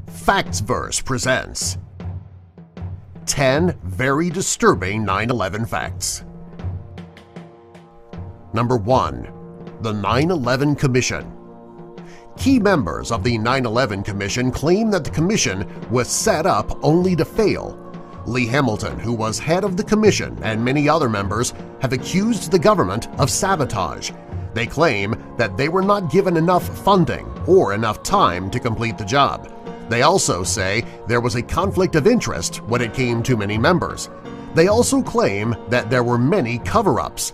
Factsverse presents 10 very disturbing 9/11 facts. Number 1. The 9/11 Commission. Key members of the 9/11 Commission claim that the commission was set up only to fail. Lee Hamilton, who was head of the commission, and many other members have accused the government of sabotage. They claim that they were not given enough funding or enough time to complete the job. They also say there was a conflict of interest when it came to many members. They also claim that there were many cover-ups.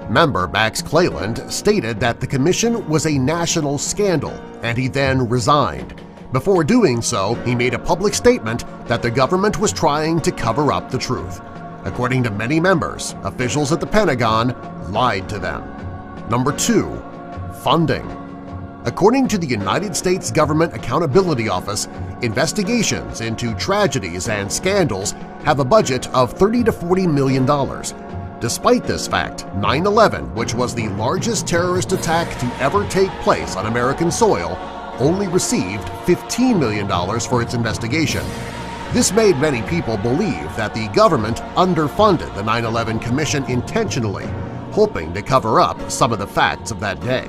Member Max Cleland stated that the commission was a national scandal, and he then resigned. Before doing so, he made a public statement that the government was trying to cover up the truth. According to many members, officials at the Pentagon lied to them. Number 2. Funding. According to the United States Government Accountability Office, investigations into tragedies and scandals have a budget of $30 to $40 million. Despite this fact, 9/11, which was the largest terrorist attack to ever take place on American soil, only received $15 million for its investigation. This made many people believe that the government underfunded the 9/11 Commission intentionally, hoping to cover up some of the facts of that day.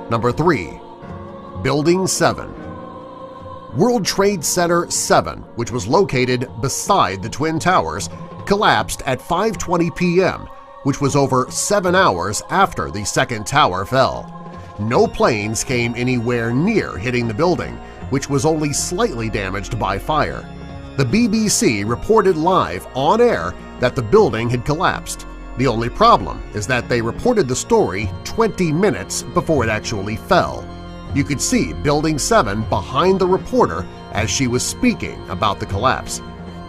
Number 3. Building 7. World Trade Center 7, which was located beside the Twin Towers, collapsed at 5:20 p.m., which was over 7 hours after the second tower fell. No planes came anywhere near hitting the building, which was only slightly damaged by fire. The BBC reported live on air that the building had collapsed. The only problem is that they reported the story 20 minutes before it actually fell. You could see Building 7 behind the reporter as she was speaking about the collapse.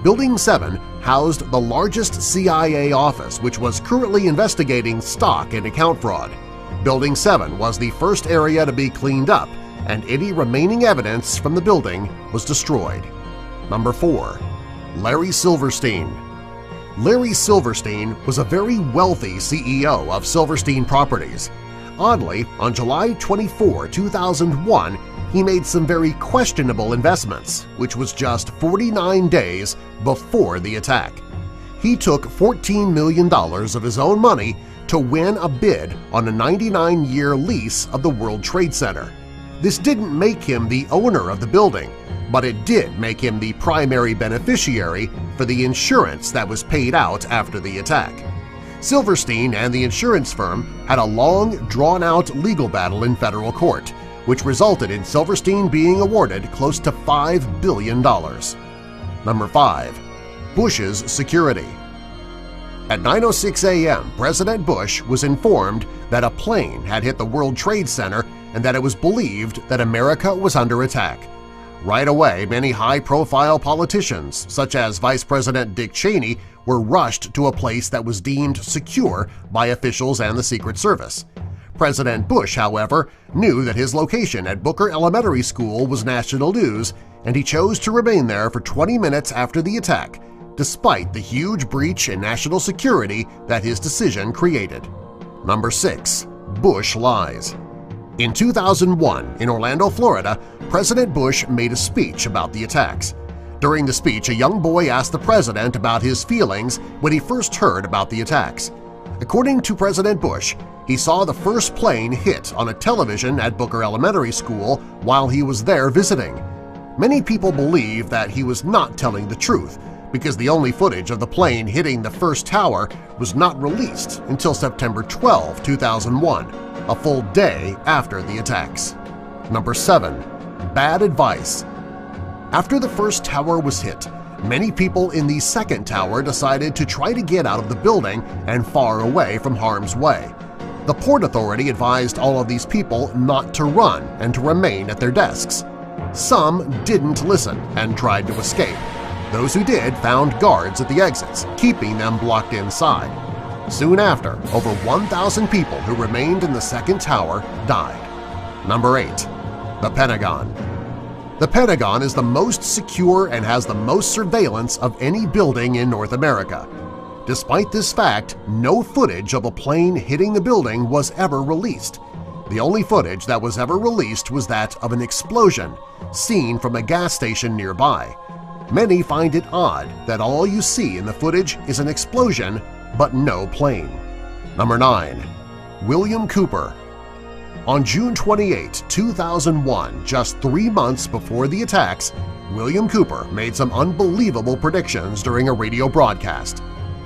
Building 7 housed the largest CIA office, which was currently investigating stock and account fraud. Building 7 was the first area to be cleaned up, and any remaining evidence from the building was destroyed. Number 4. Larry Silverstein. Larry Silverstein was a very wealthy CEO of Silverstein Properties. Oddly, on July 24, 2001, he made some very questionable investments, which was just 49 days before the attack. He took $14 million of his own money to win a bid on a 99-year lease of the World Trade Center. This didn't make him the owner of the building, but it did make him the primary beneficiary for the insurance that was paid out after the attack. Silverstein and the insurance firm had a long, drawn-out legal battle in federal court, which resulted in Silverstein being awarded close to $5 billion. Number 5. Bush's security. At 9:06 a.m., President Bush was informed that a plane had hit the World Trade Center and that it was believed that America was under attack. Right away, many high-profile politicians, such as Vice President Dick Cheney, were rushed to a place that was deemed secure by officials and the Secret Service. President Bush, however, knew that his location at Booker Elementary School was national news, and he chose to remain there for 20 minutes after the attack, despite the huge breach in national security that his decision created. Number 6. Bush lies. In 2001, in Orlando, Florida, President Bush made a speech about the attacks. During the speech, a young boy asked the president about his feelings when he first heard about the attacks. According to President Bush, he saw the first plane hit on a television at Booker Elementary School while he was there visiting. Many people believe that he was not telling the truth because the only footage of the plane hitting the first tower was not released until September 12, 2001, a full day after the attacks. Number 7. Bad advice. After the first tower was hit, many people in the second tower decided to try to get out of the building and far away from harm's way. The Port Authority advised all of these people not to run and to remain at their desks. Some didn't listen and tried to escape. Those who did found guards at the exits, keeping them blocked inside. Soon after, over 1,000 people who remained in the second tower died. Number 8. The Pentagon. The Pentagon is the most secure and has the most surveillance of any building in North America. Despite this fact, no footage of a plane hitting the building was ever released. The only footage that was ever released was that of an explosion seen from a gas station nearby. Many find it odd that all you see in the footage is an explosion but no plane. Number 9. William Cooper. On June 28, 2001, just 3 months before the attacks, William Cooper made some unbelievable predictions during a radio broadcast.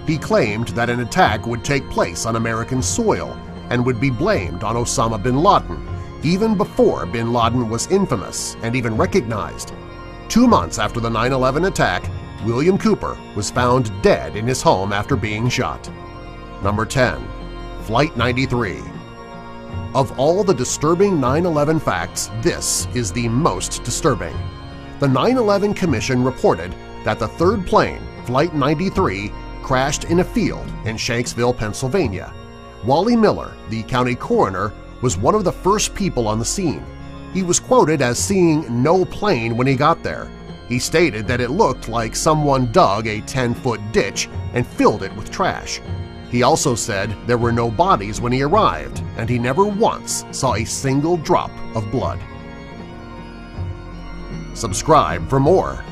He claimed that an attack would take place on American soil and would be blamed on Osama bin Laden, even before bin Laden was infamous and even recognized. 2 months after the 9/11 attack, William Cooper was found dead in his home after being shot. Number 10. Flight 93. Of all the disturbing 9/11 facts, this is the most disturbing. The 9/11 Commission reported that the third plane, Flight 93, crashed in a field in Shanksville, Pennsylvania. Wally Miller, the county coroner, was one of the first people on the scene. He was quoted as seeing no plane when he got there. He stated that it looked like someone dug a 10-foot ditch and filled it with trash. He also said there were no bodies when he arrived, and he never once saw a single drop of blood. Subscribe for more.